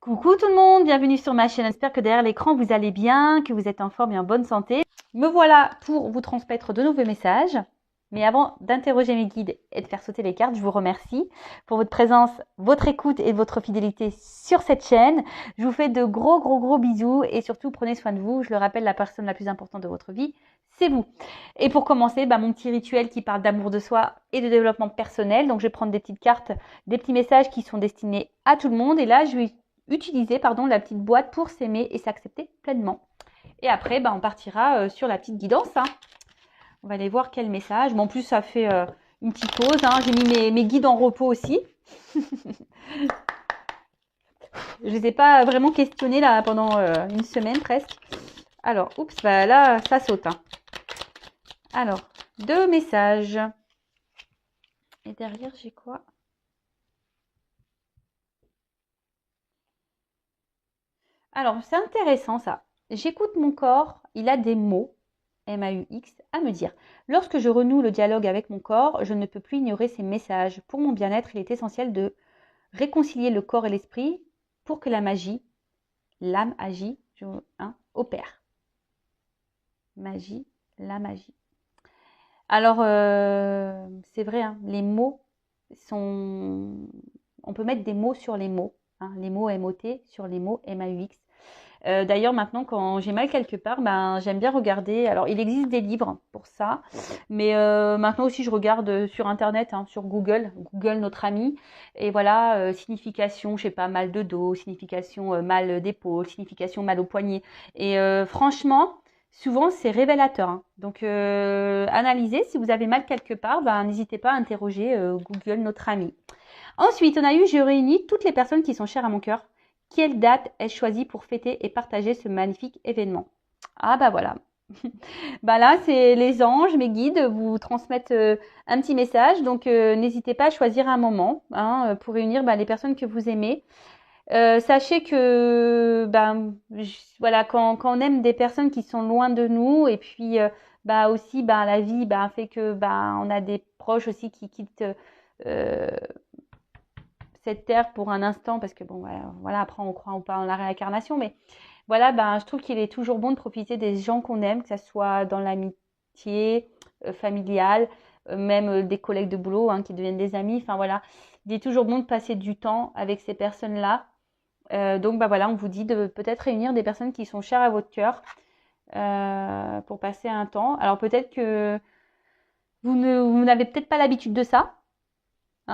Coucou tout le monde, bienvenue sur ma chaîne. J'espère que derrière l'écran vous allez bien, que vous êtes en forme et en bonne santé. Me voilà pour vous transmettre de nouveaux messages. Mais avant d'interroger mes guides et de faire sauter les cartes, je vous remercie pour votre présence, votre écoute et votre fidélité sur cette chaîne. Je vous fais de gros bisous et surtout prenez soin de vous. Je le rappelle, la personne la plus importante de votre vie, c'est vous. Et pour commencer, mon petit rituel qui parle d'amour de soi et de développement personnel. Donc je vais prendre des petites cartes, des petits messages qui sont destinés à tout le monde. Et là, je vais utiliser la petite boîte pour s'aimer et s'accepter pleinement. Et après, on partira sur la petite guidance. On va aller voir quel message. Bon, en plus, ça fait une petite pause. J'ai mis mes guides en repos aussi. Je ne les ai pas vraiment questionnés là pendant une semaine presque. Alors, oups, là, ça saute. Alors, 2 messages. Et derrière, j'ai quoi? Alors, c'est intéressant ça. J'écoute mon corps, il a des mots, MAUX, à me dire. Lorsque je renoue le dialogue avec mon corps, je ne peux plus ignorer ces messages. Pour mon bien-être, il est essentiel de réconcilier le corps et l'esprit pour que la magie, l'âme agit, opère. Magie, la magie. Alors, c'est vrai, les mots sont... On peut mettre des mots sur les mots. Les mots MOT sur les mots MAUX. D'ailleurs, maintenant, quand j'ai mal quelque part, j'aime bien regarder. Alors, il existe des livres pour ça, mais maintenant aussi, je regarde sur Internet, sur Google, notre ami. Et voilà, signification, je sais pas, mal de dos, signification mal d'épaule, signification mal au poignet. Et franchement, souvent, c'est révélateur. Donc, analysez. Si vous avez mal quelque part, n'hésitez pas à interroger Google, notre ami. Ensuite, je réunis toutes les personnes qui sont chères à mon cœur. Quelle date ai-je choisi pour fêter et partager ce magnifique événement? Ah voilà. Là, c'est les anges, mes guides, vous transmettent un petit message. Donc, n'hésitez pas à choisir un moment pour réunir les personnes que vous aimez. Sachez que voilà, quand on aime des personnes qui sont loin de nous, et puis aussi la vie fait que on a des proches aussi qui quittent cette terre pour un instant, parce que voilà, après on croit ou pas en la réincarnation, mais voilà, je trouve qu'il est toujours bon de profiter des gens qu'on aime, que ce soit dans l'amitié familiale, même des collègues de boulot qui deviennent des amis. Enfin voilà, il est toujours bon de passer du temps avec ces personnes-là. Donc voilà, on vous dit de peut-être réunir des personnes qui sont chères à votre cœur pour passer un temps. Alors peut-être que vous n'avez peut-être pas l'habitude de ça,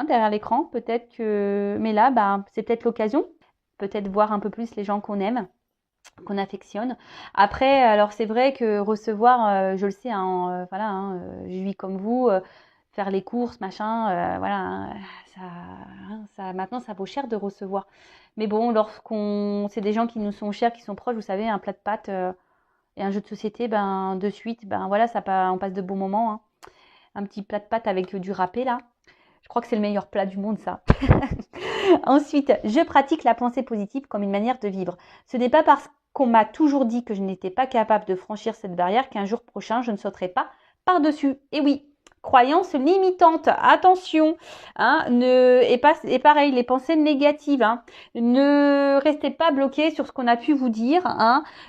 derrière l'écran, peut-être que... Mais là, c'est peut-être l'occasion, peut-être voir un peu plus les gens qu'on aime, qu'on affectionne. Après, alors c'est vrai que recevoir, je le sais, je vis comme vous, faire les courses, machin, voilà, maintenant ça vaut cher de recevoir. Mais bon, c'est des gens qui nous sont chers, qui sont proches, vous savez, un plat de pâtes et un jeu de société, de suite, voilà, on passe de bons moments. Un petit plat de pâtes avec du râpé là. Je crois que c'est le meilleur plat du monde, ça. Ensuite, je pratique la pensée positive comme une manière de vivre. Ce n'est pas parce qu'on m'a toujours dit que je n'étais pas capable de franchir cette barrière qu'un jour prochain, je ne sauterai pas par-dessus. Et oui, croyance limitante, attention. Et pareil, les pensées négatives. Ne restez pas bloqué sur ce qu'on a pu vous dire.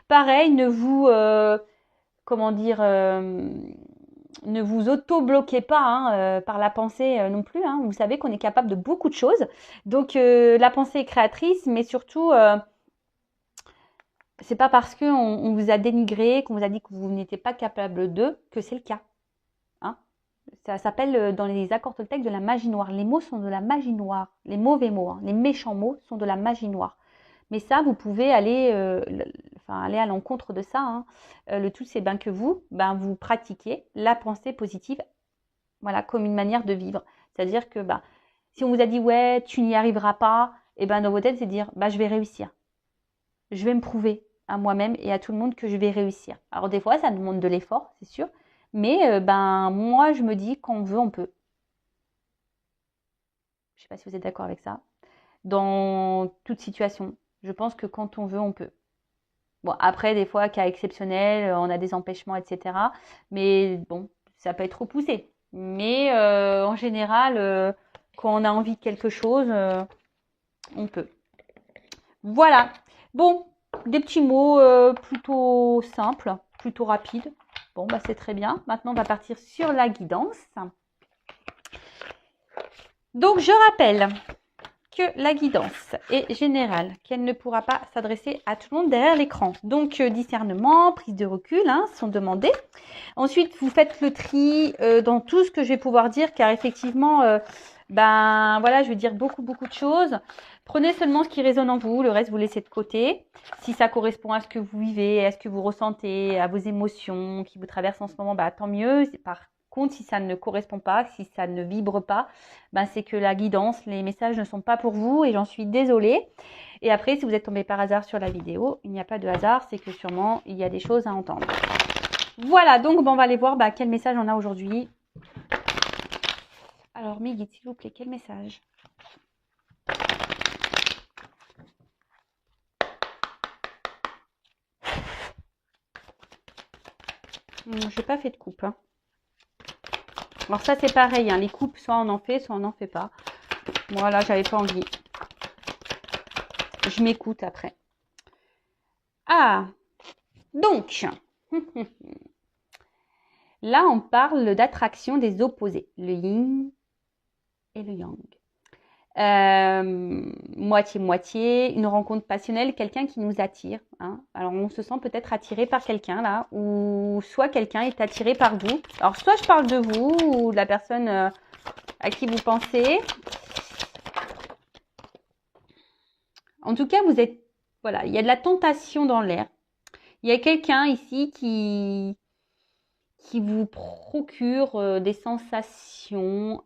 Pareil, ne vous... comment dire ne vous auto-bloquez pas par la pensée non plus. Vous savez qu'on est capable de beaucoup de choses. Donc la pensée est créatrice, mais surtout, c'est pas parce qu'on vous a dénigré, qu'on vous a dit que vous n'étiez pas capable de, que c'est le cas. Ça s'appelle dans les accords toltèques de la magie noire. Les mots sont de la magie noire. Les mauvais mots, les méchants mots sont de la magie noire. Mais ça, vous pouvez aller à l'encontre de ça. Le tout, c'est que vous pratiquiez la pensée positive, voilà, comme une manière de vivre. C'est-à-dire que si on vous a dit ouais, tu n'y arriveras pas, et dans vos têtes, c'est dire je vais réussir. Je vais me prouver à moi-même et à tout le monde que je vais réussir. Alors des fois, ça demande de l'effort, c'est sûr. Mais moi, je me dis qu'on veut, on peut. Je ne sais pas si vous êtes d'accord avec ça. Dans toute situation, je pense que quand on veut, on peut. Bon, après, des fois, cas exceptionnels, on a des empêchements, etc. Mais bon, ça peut être repoussé. Mais en général, quand on a envie de quelque chose, on peut. Voilà. Bon, des petits mots plutôt simples, plutôt rapides. Bon, bah c'est très bien. Maintenant, on va partir sur la guidance. Donc, je rappelle que la guidance est générale, qu'elle ne pourra pas s'adresser à tout le monde derrière l'écran. Donc, discernement, prise de recul sont demandés. Ensuite, vous faites le tri dans tout ce que je vais pouvoir dire, car effectivement, ben voilà, je vais dire beaucoup de choses. Prenez seulement ce qui résonne en vous, le reste vous laissez de côté. Si ça correspond à ce que vous vivez, à ce que vous ressentez, à vos émotions qui vous traversent en ce moment, bah tant mieux. Par contre, si ça ne correspond pas, si ça ne vibre pas, ben c'est que la guidance, les messages ne sont pas pour vous et j'en suis désolée. Et après, si vous êtes tombé par hasard sur la vidéo, il n'y a pas de hasard, c'est que sûrement il y a des choses à entendre. Voilà, donc bon, on va aller voir quel message on a aujourd'hui. Alors, mes guides, s'il vous plaît, quel message? Je n'ai pas fait de coupe. Hein. Alors ça, c'est pareil. Hein, les coupes, soit on en fait, soit on n'en fait pas. Moi, là, j'avais pas envie. Je m'écoute après. Ah, donc, là, on parle d'attraction des opposés. Le yin et le yang. Moitié-moitié, une rencontre passionnelle, quelqu'un qui nous attire. Hein. Alors, on se sent peut-être attiré par quelqu'un là, ou soit quelqu'un est attiré par vous. Alors, soit je parle de vous ou de la personne à qui vous pensez. En tout cas, vous êtes, voilà, il y a de la tentation dans l'air. Il y a quelqu'un ici qui vous procure des sensations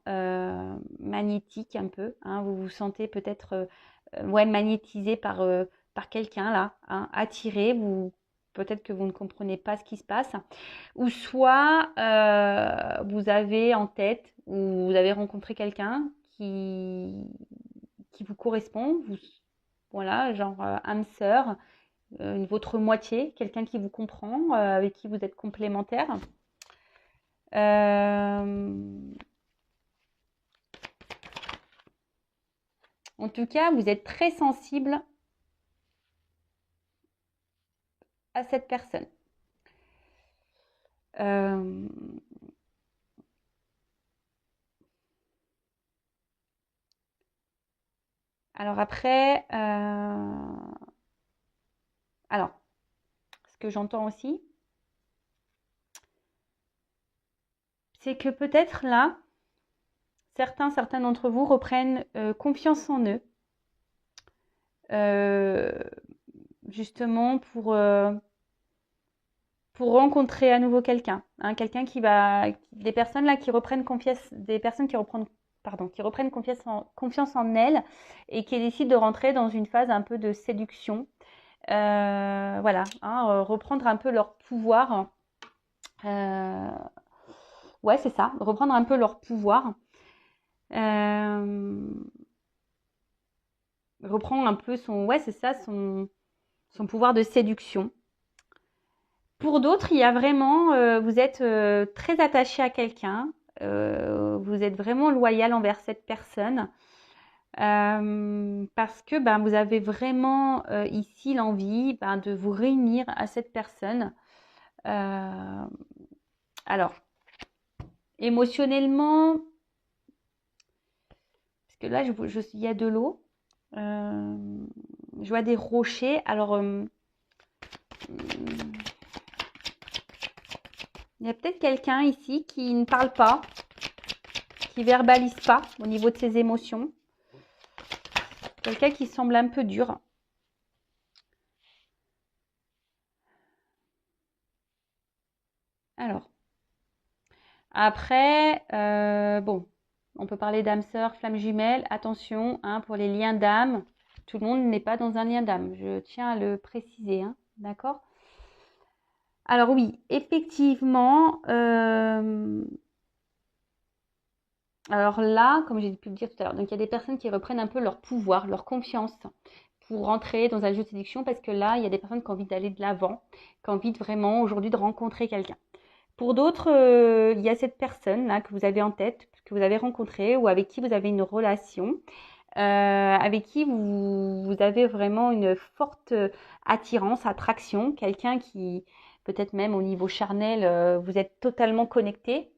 magnétiques un peu. Hein. Vous vous sentez peut-être magnétisé par quelqu'un là, hein, attiré. Peut-être que vous ne comprenez pas ce qui se passe. Ou soit vous avez en tête ou vous avez rencontré quelqu'un qui vous correspond. Voilà, genre âme sœur, votre moitié, quelqu'un qui vous comprend, avec qui vous êtes complémentaire. En tout cas, vous êtes très sensible à cette personne. Alors après, alors, ce que j'entends aussi, c'est que peut-être là, certains d'entre vous reprennent confiance en eux, justement pour rencontrer à nouveau quelqu'un, hein, quelqu'un des personnes là qui reprennent confiance, des personnes qui reprennent confiance en elles et qui décident de rentrer dans une phase un peu de séduction. Voilà, hein, reprendre un peu leur pouvoir. Ouais, c'est ça, reprendre un peu leur pouvoir. Reprendre un peu son pouvoir de séduction. Pour d'autres, il y a vraiment, vous êtes très attaché à quelqu'un, vous êtes vraiment loyal envers cette personne, parce que vous avez vraiment ici l'envie de vous réunir à cette personne. Alors, émotionnellement, parce que là, il y a de l'eau, je vois des rochers, alors il y a peut-être quelqu'un ici qui ne parle pas, qui verbalise pas au niveau de ses émotions. Quelqu'un qui semble un peu dur. Alors, après, bon, on peut parler d'âme sœur, flamme jumelle. Attention, hein, pour les liens d'âme, tout le monde n'est pas dans un lien d'âme. Je tiens à le préciser, hein, d'accord ? Alors oui, effectivement, alors là, comme j'ai pu le dire tout à l'heure, donc il y a des personnes qui reprennent un peu leur pouvoir, leur confiance pour rentrer dans un jeu de séduction parce que là, il y a des personnes qui ont envie d'aller de l'avant, qui ont envie vraiment aujourd'hui de rencontrer quelqu'un. Pour d'autres, il y a cette personne là que vous avez en tête, que vous avez rencontrée ou avec qui vous avez une relation. avec qui vous avez vraiment une forte attirance, attraction, quelqu'un qui, peut-être même au niveau charnel, vous êtes totalement connecté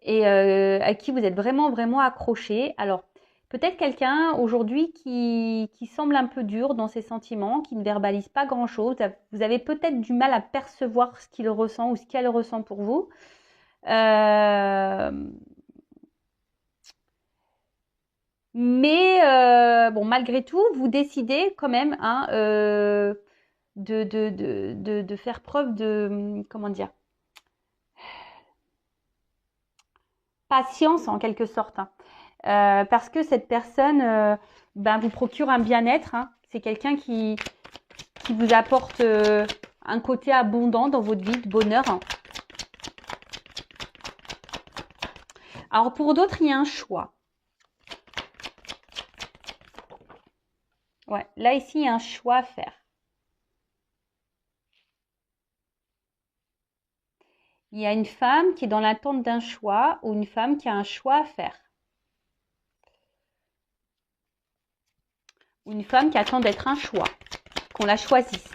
et à qui vous êtes vraiment, vraiment accroché. Alors, peut-être quelqu'un aujourd'hui qui semble un peu dur dans ses sentiments, qui ne verbalise pas grand-chose. Vous avez peut-être du mal à percevoir ce qu'il ressent ou ce qu'elle ressent pour vous. Mais bon, malgré tout, vous décidez quand même hein, de faire preuve de, comment dire, patience en quelque sorte. Hein. Parce que cette personne ben, vous procure un bien-être. Hein. C'est quelqu'un qui vous apporte un côté abondant dans votre vie, de bonheur. Hein. Alors pour d'autres, il y a un choix. Ouais, là ici, il y a un choix à faire. Il y a une femme qui est dans l'attente d'un choix ou une femme qui a un choix à faire. Ou une femme qui attend d'être un choix, qu'on la choisisse.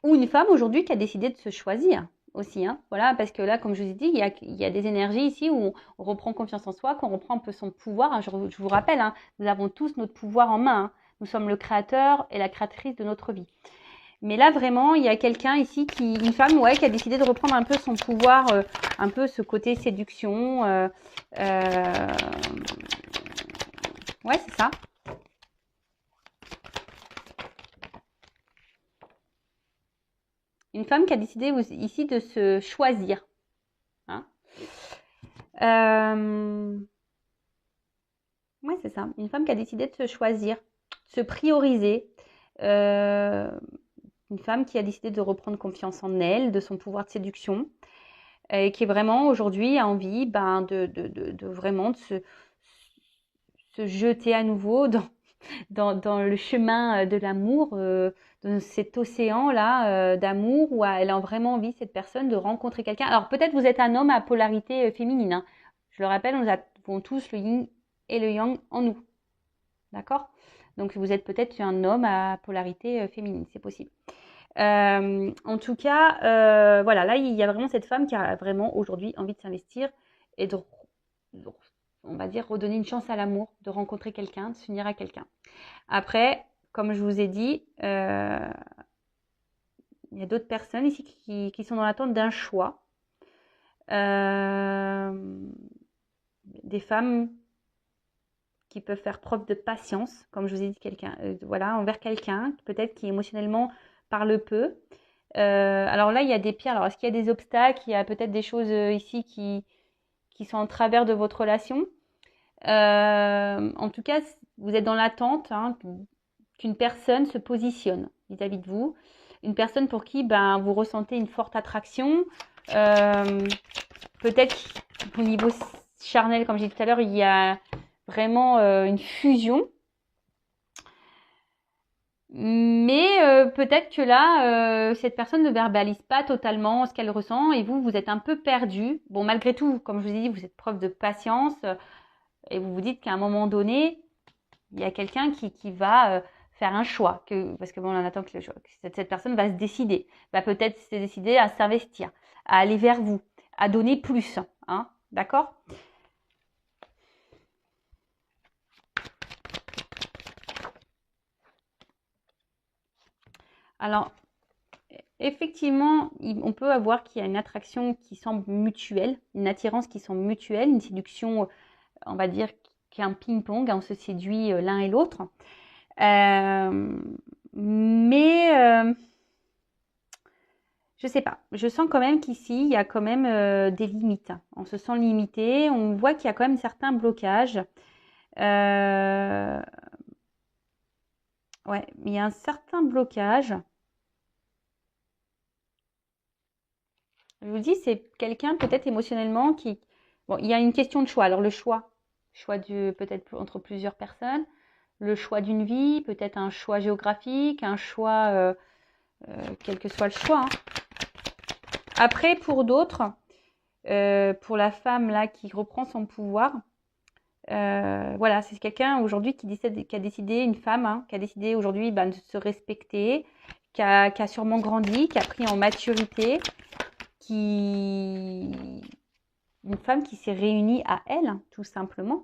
Ou une femme aujourd'hui qui a décidé de se choisir aussi. Hein. Voilà, parce que là, comme je vous ai dit, il y a des énergies ici où on reprend confiance en soi, qu'on reprend un peu son pouvoir. Hein. Je vous rappelle, hein, nous avons tous notre pouvoir en main. Hein. Nous sommes le créateur et la créatrice de notre vie. Mais là, vraiment, il y a quelqu'un ici, une femme, ouais, qui a décidé de reprendre un peu son pouvoir, un peu ce côté séduction. Ouais, c'est ça. Une femme qui a décidé ici de se choisir. Hein. Ouais, c'est ça. Une femme qui a décidé de se choisir, de se prioriser. Une femme qui a décidé de reprendre confiance en elle, de son pouvoir de séduction, et qui est vraiment aujourd'hui a envie ben, de vraiment de se jeter à nouveau dans le chemin de l'amour, dans cet océan-là d'amour où elle a vraiment envie, cette personne, de rencontrer quelqu'un. Alors peut-être vous êtes un homme à polarité féminine. Hein. Je le rappelle, nous avons tous le yin et le yang en nous. D'accord? Donc vous êtes peut-être un homme à polarité féminine, c'est possible. En tout cas, voilà, là il y a vraiment cette femme qui a vraiment aujourd'hui envie de s'investir et on va dire, redonner une chance à l'amour, de rencontrer quelqu'un, de s'unir à quelqu'un. Après, comme je vous ai dit, il y a d'autres personnes ici qui sont dans l'attente d'un choix. Des femmes qui peuvent faire preuve de patience, comme je vous ai dit, voilà, envers quelqu'un, peut-être qui émotionnellement parle peu. Alors là, il y a des pierres. Alors, est-ce qu'il y a des obstacles? Il y a peut-être des choses ici qui sont en travers de votre relation. En tout cas, vous êtes dans l'attente hein, qu'une personne se positionne vis-à-vis de vous. Une personne pour qui ben, vous ressentez une forte attraction. Peut-être au niveau charnel, comme j'ai dit tout à l'heure, il y a vraiment une fusion. Mais peut-être que là, cette personne ne verbalise pas totalement ce qu'elle ressent et vous êtes un peu perdu. Bon, malgré tout, comme je vous ai dit, vous êtes preuve de patience et vous vous dites qu'à un moment donné, il y a quelqu'un qui va faire un choix. Parce que bon, on attend que cette personne va se décider, va peut-être se décider à s'investir, à aller vers vous, à donner plus. Hein, d'accord ? Alors, effectivement, on peut avoir qu'il y a une attraction qui semble mutuelle, une attirance qui semble mutuelle, une séduction, on va dire, qui est un ping-pong, on se séduit l'un et l'autre. Mais je sais pas, je sens quand même qu'ici, il y a quand même des limites. On se sent limité, on voit qu'il y a quand même certains blocages. Ouais, il y a un certain blocage. Je vous dis, c'est quelqu'un peut-être émotionnellement qui... Bon, il y a une question de choix. Alors le choix peut-être entre plusieurs personnes, le choix d'une vie, peut-être un choix géographique, un choix, quel que soit le choix. Hein. Après, pour d'autres, pour la femme là qui reprend son pouvoir, voilà, c'est quelqu'un aujourd'hui qui a décidé, une femme, hein, qui a décidé aujourd'hui de se respecter, qui a sûrement grandi, qui a pris en maturité, une femme qui s'est réunie à elle, hein, tout simplement,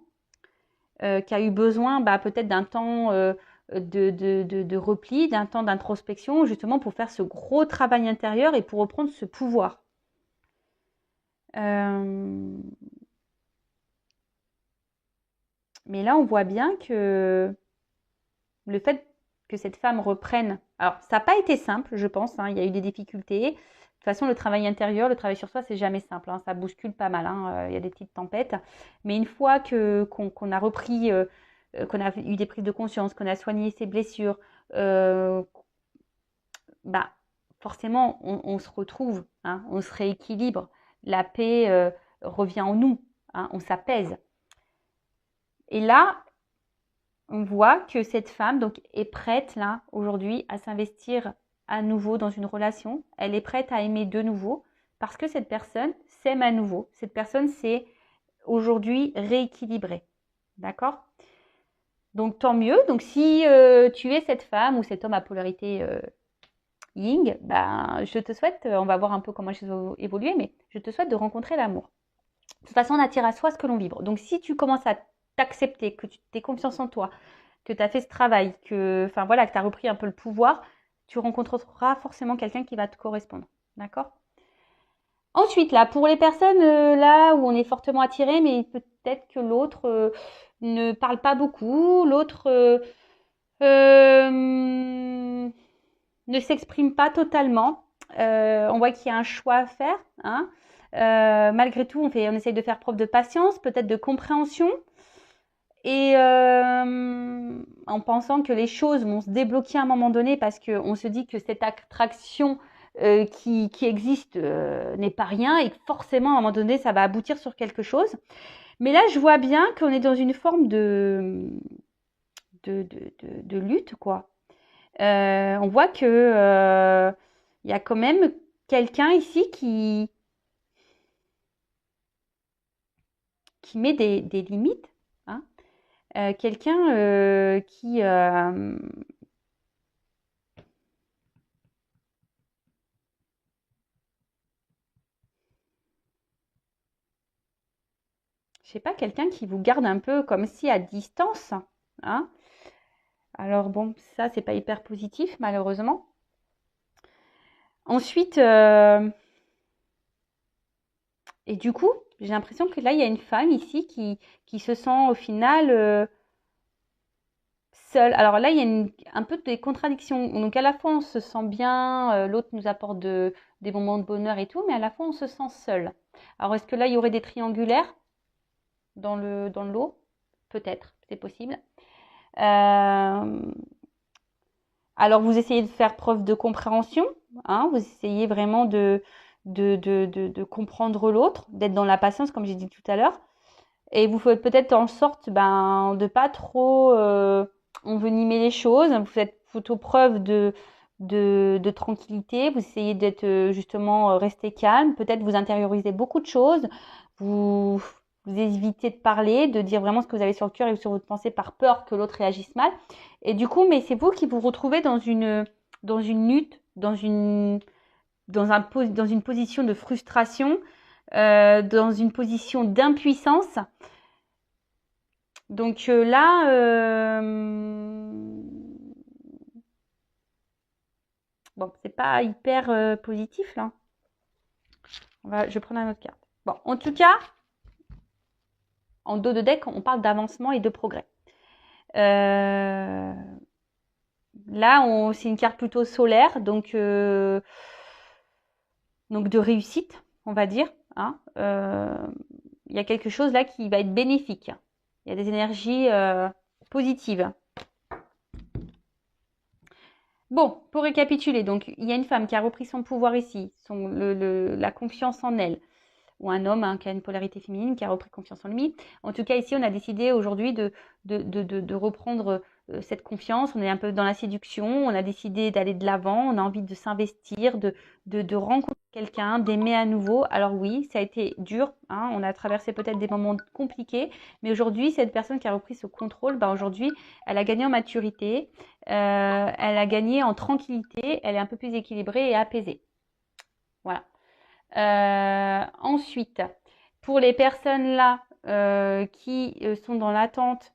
qui a eu besoin peut-être d'un temps de repli, d'un temps d'introspection, justement pour faire ce gros travail intérieur et pour reprendre ce pouvoir. Mais là, on voit bien que le fait que cette femme reprenne, alors ça n'a pas été simple, je pense, hein, il y a eu des difficultés. De toute façon, le travail intérieur, le travail sur soi, c'est jamais simple, hein, ça bouscule pas mal, hein, il y a des petites tempêtes. Mais une fois qu'on a repris, qu'on a eu des prises de conscience, qu'on a soigné ses blessures, forcément, on se retrouve, hein, on se rééquilibre, la paix revient en nous, hein, on s'apaise. Et là, on voit que cette femme donc, est prête là aujourd'hui à s'investir à nouveau dans une relation. Elle est prête à aimer de nouveau parce que cette personne s'aime à nouveau. Cette personne s'est aujourd'hui rééquilibrée. D'accord? Donc tant mieux. Donc si tu es cette femme ou cet homme à polarité Yin, je te souhaite, on va voir un peu comment les choses vont évoluer, mais je te souhaite de rencontrer l'amour. De toute façon, on attire à soi ce que l'on vibre. Donc si tu commences à t'accepter, que tu aies confiance en toi, que tu as fait ce travail, que tu as repris un peu le pouvoir, tu rencontreras forcément quelqu'un qui va te correspondre. D'accord? Ensuite, là, pour les personnes là où on est fortement attiré, mais peut-être que l'autre ne parle pas beaucoup, l'autre ne s'exprime pas totalement. On voit qu'il y a un choix à faire. Hein. Malgré tout, on essaye de faire preuve de patience, peut-être de compréhension. Et en pensant que les choses vont se débloquer à un moment donné parce qu'on se dit que cette attraction qui existe n'est pas rien et que forcément à un moment donné ça va aboutir sur quelque chose. Mais là je vois bien qu'on est dans une forme de lutte quoi. On voit que y a quand même quelqu'un ici qui met des limites. Hein. Quelqu'un qui je sais pas, quelqu'un qui vous garde un peu comme si à distance. Hein. Alors bon, ça c'est pas hyper positif malheureusement. Ensuite, et du coup, j'ai l'impression que là il y a une femme ici qui se sent au final seule. Alors là il y a un peu des contradictions. Donc à la fois on se sent bien, l'autre nous apporte des moments de bonheur et tout, mais à la fois on se sent seul. Alors est-ce que là il y aurait des triangulaires dans le lot? Peut-être, c'est possible. Alors vous essayez de faire preuve de compréhension, hein, vous essayez vraiment de comprendre l'autre, d'être dans la patience comme j'ai dit tout à l'heure, et vous faites peut-être en sorte de pas trop envenimer les choses, vous faites plutôt preuve de tranquillité, vous essayez d'être justement rester calme, peut-être vous intériorisez beaucoup de choses, vous évitez de parler, de dire vraiment ce que vous avez sur le cœur et sur votre pensée par peur que l'autre réagisse mal. Et du coup, mais c'est vous qui vous retrouvez dans une lutte, dans une position de frustration, dans une position d'impuissance. Donc là, bon, c'est pas hyper positif là. Je vais prendre une autre carte. Bon, en tout cas, en dos de deck, on parle d'avancement et de progrès. Là, c'est une carte plutôt solaire, donc de réussite, on va dire. Hein. Il y a quelque chose là qui va être bénéfique. Il y a des énergies positives. Bon, pour récapituler, donc il y a une femme qui a repris son pouvoir ici, la confiance en elle, ou un homme qui a une polarité féminine qui a repris confiance en lui. En tout cas, ici, on a décidé aujourd'hui de reprendre cette confiance, on est un peu dans la séduction, on a décidé d'aller de l'avant, on a envie de s'investir, de rencontrer quelqu'un, d'aimer à nouveau. Alors oui, ça a été dur, hein, on a traversé peut-être des moments compliqués, mais aujourd'hui, cette personne qui a repris ce contrôle, bah aujourd'hui, elle a gagné en maturité, elle a gagné en tranquillité, elle est un peu plus équilibrée et apaisée. Voilà. Ensuite, pour les personnes là qui sont dans l'attente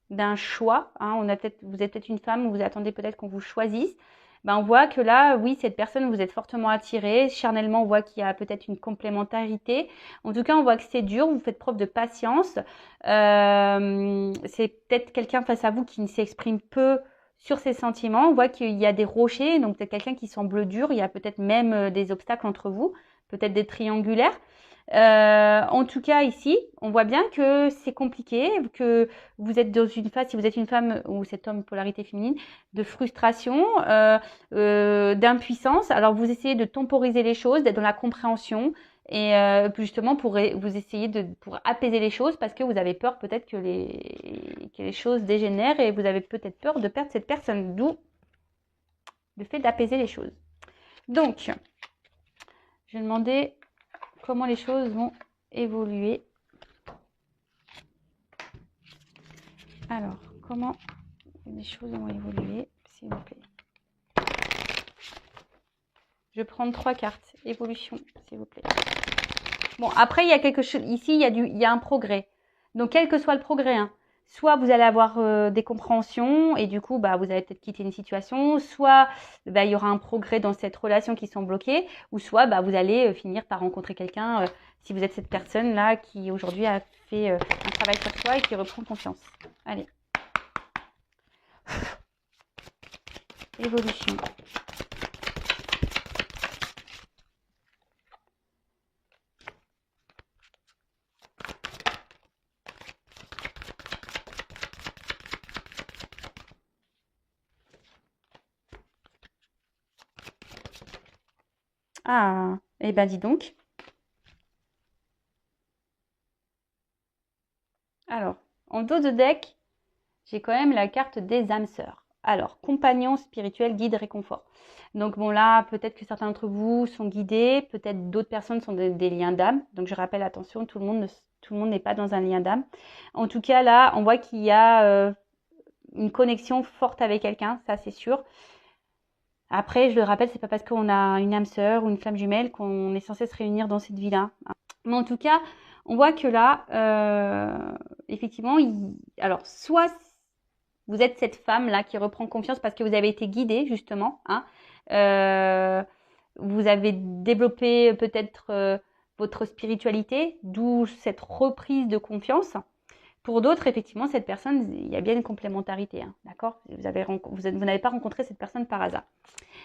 d'un choix, hein, vous êtes peut-être une femme, vous attendez peut-être qu'on vous choisisse, ben on voit que là, oui, cette personne, vous êtes fortement attiré. Charnellement, on voit qu'il y a peut-être une complémentarité. En tout cas, on voit que c'est dur, vous faites preuve de patience. C'est peut-être quelqu'un face à vous qui ne s'exprime peu sur ses sentiments. On voit qu'il y a des rochers, donc peut-être quelqu'un qui semble dur. Il y a peut-être même des obstacles entre vous, peut-être des triangulaires. En tout cas, ici, on voit bien que c'est compliqué, que vous êtes dans une phase, si vous êtes une femme ou cet homme polarité féminine, de frustration, d'impuissance. Alors, vous essayez de temporiser les choses, d'être dans la compréhension et justement pour vous essayer pour apaiser les choses parce que vous avez peur peut-être que les choses dégénèrent et vous avez peut-être peur de perdre cette personne, d'où le fait d'apaiser les choses. Donc, je vais demander comment les choses vont évoluer. Alors, comment les choses vont évoluer, s'il vous plaît. Je vais prendre 3 cartes. Évolution, s'il vous plaît. Bon, après, il y a quelque chose. Ici, il y a un progrès. Donc, quel que soit le progrès, hein, soit vous allez avoir des compréhensions et du coup, bah, vous allez peut-être quitter une situation, soit bah, il y aura un progrès dans cette relation qui sont bloquées, ou soit bah, vous allez finir par rencontrer quelqu'un si vous êtes cette personne-là qui aujourd'hui a fait un travail sur soi et qui reprend confiance. Allez. Évolution. Ah, eh ben dis donc. Alors, en dos de deck, j'ai quand même la carte des âmes sœurs. Alors, compagnon spirituel, guide, réconfort. Donc bon là, peut-être que certains d'entre vous sont guidés, peut-être d'autres personnes sont des liens d'âme. Donc je rappelle, attention, tout le monde n'est pas dans un lien d'âme. En tout cas, là, on voit qu'il y a une connexion forte avec quelqu'un, ça c'est sûr. Après, je le rappelle, c'est pas parce qu'on a une âme sœur ou une flamme jumelle qu'on est censé se réunir dans cette vie-là. Mais en tout cas, on voit que là, effectivement, alors soit vous êtes cette femme-là qui reprend confiance parce que vous avez été guidée, justement, hein. Vous avez développé peut-être votre spiritualité, d'où cette reprise de confiance. Pour d'autres, effectivement, cette personne, il y a bien une complémentarité, hein, d'accord? Vous n'avez pas rencontré cette personne par hasard.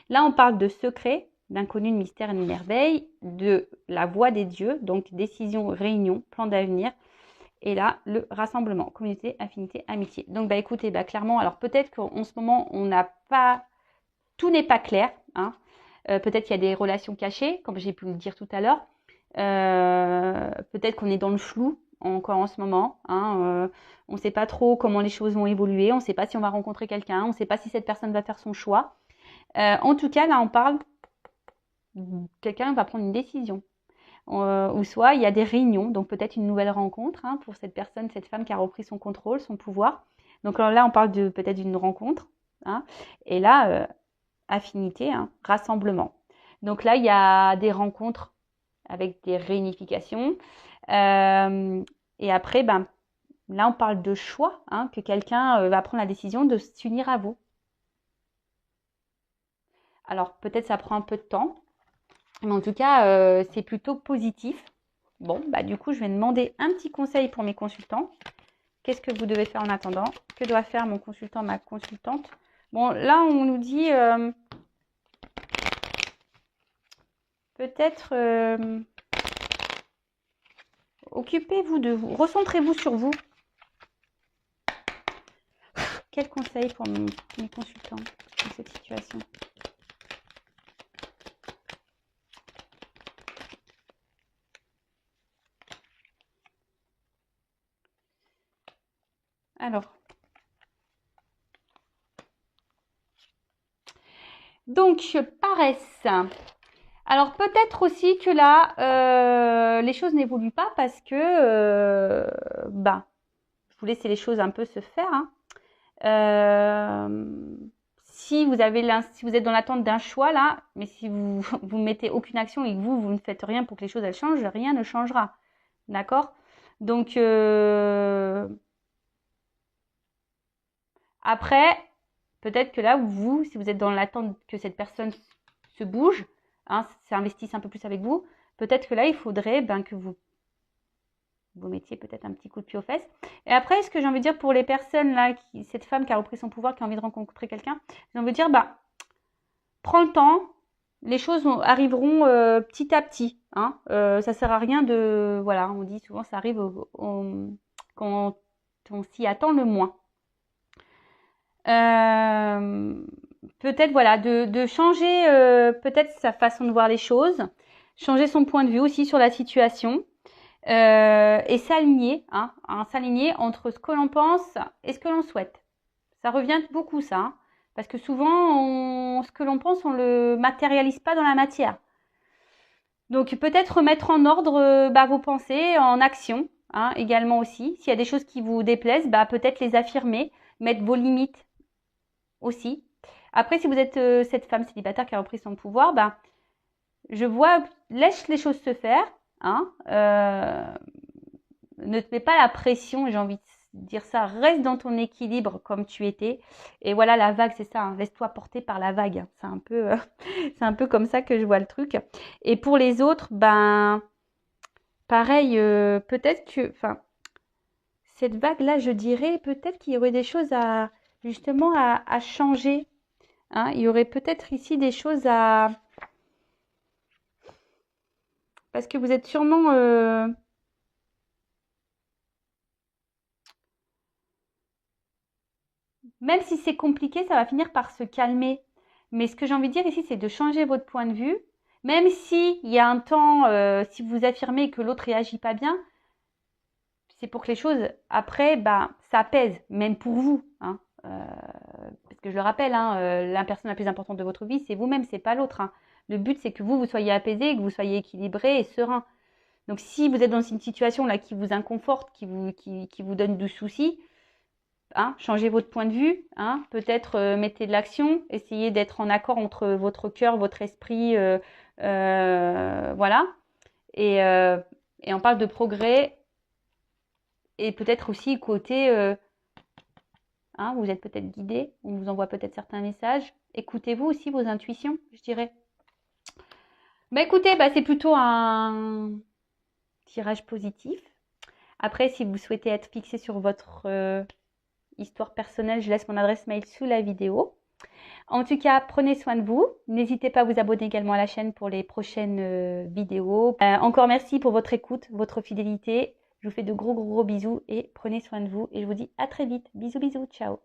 Là, on parle de secret, d'inconnu, de mystère et de merveille, de la voix des dieux, donc décision, réunion, plan d'avenir. Et là, le rassemblement, communauté, affinité, amitié. Donc, bah écoutez, bah clairement, alors peut-être qu'en ce moment, on n'a pas, tout n'est pas clair, hein. Peut-être qu'il y a des relations cachées, comme j'ai pu le dire tout à l'heure. Peut-être qu'on est dans le flou encore en ce moment, hein. On ne sait pas trop comment les choses vont évoluer, on ne sait pas si on va rencontrer quelqu'un, on ne sait pas si cette personne va faire son choix. En tout cas, là, on parle, quelqu'un va prendre une décision. Ou soit il y a des réunions, donc peut-être une nouvelle rencontre, hein, pour cette personne, cette femme qui a repris son contrôle, son pouvoir. Donc là, on parle peut-être d'une rencontre, hein. Et là, affinité, hein, rassemblement. Donc là, il y a des rencontres avec des réunifications. Et après, ben, là, on parle de choix, hein, que quelqu'un va prendre la décision de s'unir à vous. Alors peut-être ça prend un peu de temps, mais en tout cas, c'est plutôt positif. Bon, bah du coup, je vais demander un petit conseil pour mes consultants. Qu'est-ce que vous devez faire en attendant? Que doit faire mon consultant, ma consultante? Bon, là, on nous dit peut-être occupez-vous de vous, recentrez-vous sur vous. Quel conseil pour mes consultants dans cette situation? Alors, Donc, paresse. Alors, peut-être aussi que là, les choses n'évoluent pas parce que, ben, je vous laisse les choses un peu se faire. Hein. Si vous êtes dans l'attente d'un choix là, mais si vous vous mettez aucune action et que vous ne faites rien pour que les choses elles changent, rien ne changera. D'accord? Donc après, peut-être que là vous, si vous êtes dans l'attente que cette personne se bouge, hein, s'investisse un peu plus avec vous, peut-être que là il faudrait que vous mettiez peut-être un petit coup de pied aux fesses. Et après, ce que j'ai envie de dire pour les personnes là, cette femme qui a repris son pouvoir, qui a envie de rencontrer quelqu'un, j'ai envie de dire, prends le temps, les choses arriveront petit à petit. Hein. Ça sert à rien de, voilà, on dit souvent, ça arrive quand on s'y attend le moins. Peut-être voilà, de changer peut-être sa façon de voir les choses, changer son point de vue aussi sur la situation. Et s'aligner, hein, s'aligner entre ce que l'on pense et ce que l'on souhaite. Ça revient beaucoup ça, hein, parce que souvent, ce que l'on pense, on le matérialise pas dans la matière. Donc peut-être remettre en ordre vos pensées en action, hein, également aussi. S'il y a des choses qui vous déplaisent, peut-être les affirmer, mettre vos limites aussi. Après, si vous êtes cette femme célibataire qui a repris son pouvoir, je vois, laisse les choses se faire. Hein, ne te mets pas la pression, j'ai envie de dire ça, reste dans ton équilibre comme tu étais. Et voilà, la vague, c'est ça, hein, laisse-toi porter par la vague. C'est c'est un peu comme ça que je vois le truc. Et pour les autres, pareil, peut-être que, cette vague-là, je dirais, peut-être qu'il y aurait des choses justement, à changer. Hein. Il y aurait peut-être ici des choses parce que vous êtes sûrement même si c'est compliqué, ça va finir par se calmer. Mais ce que j'ai envie de dire ici, c'est de changer votre point de vue. Même s'il y a un temps, si vous affirmez que l'autre réagit pas bien, c'est pour que les choses, après, ça pèse, même pour vous. Hein. Parce que je le rappelle, hein, la personne la plus importante de votre vie, c'est vous-même, c'est pas l'autre. Hein. Le but, c'est que vous soyez apaisé, que vous soyez équilibré et serein. Donc, si vous êtes dans une situation là qui vous inconforte, qui vous donne du souci, hein, changez votre point de vue, hein, peut-être mettez de l'action, essayez d'être en accord entre votre cœur, votre esprit, voilà. Et on parle de progrès et peut-être aussi côté, hein, vous êtes peut-être guidé, on vous envoie peut-être certains messages. Écoutez-vous aussi vos intuitions, je dirais. Écoutez, c'est plutôt un tirage positif. Après, si vous souhaitez être fixé sur votre histoire personnelle, je laisse mon adresse mail sous la vidéo. En tout cas, prenez soin de vous. N'hésitez pas à vous abonner également à la chaîne pour les prochaines vidéos. Encore merci pour votre écoute, votre fidélité. Je vous fais de gros bisous et prenez soin de vous. Et je vous dis à très vite. Bisous, ciao.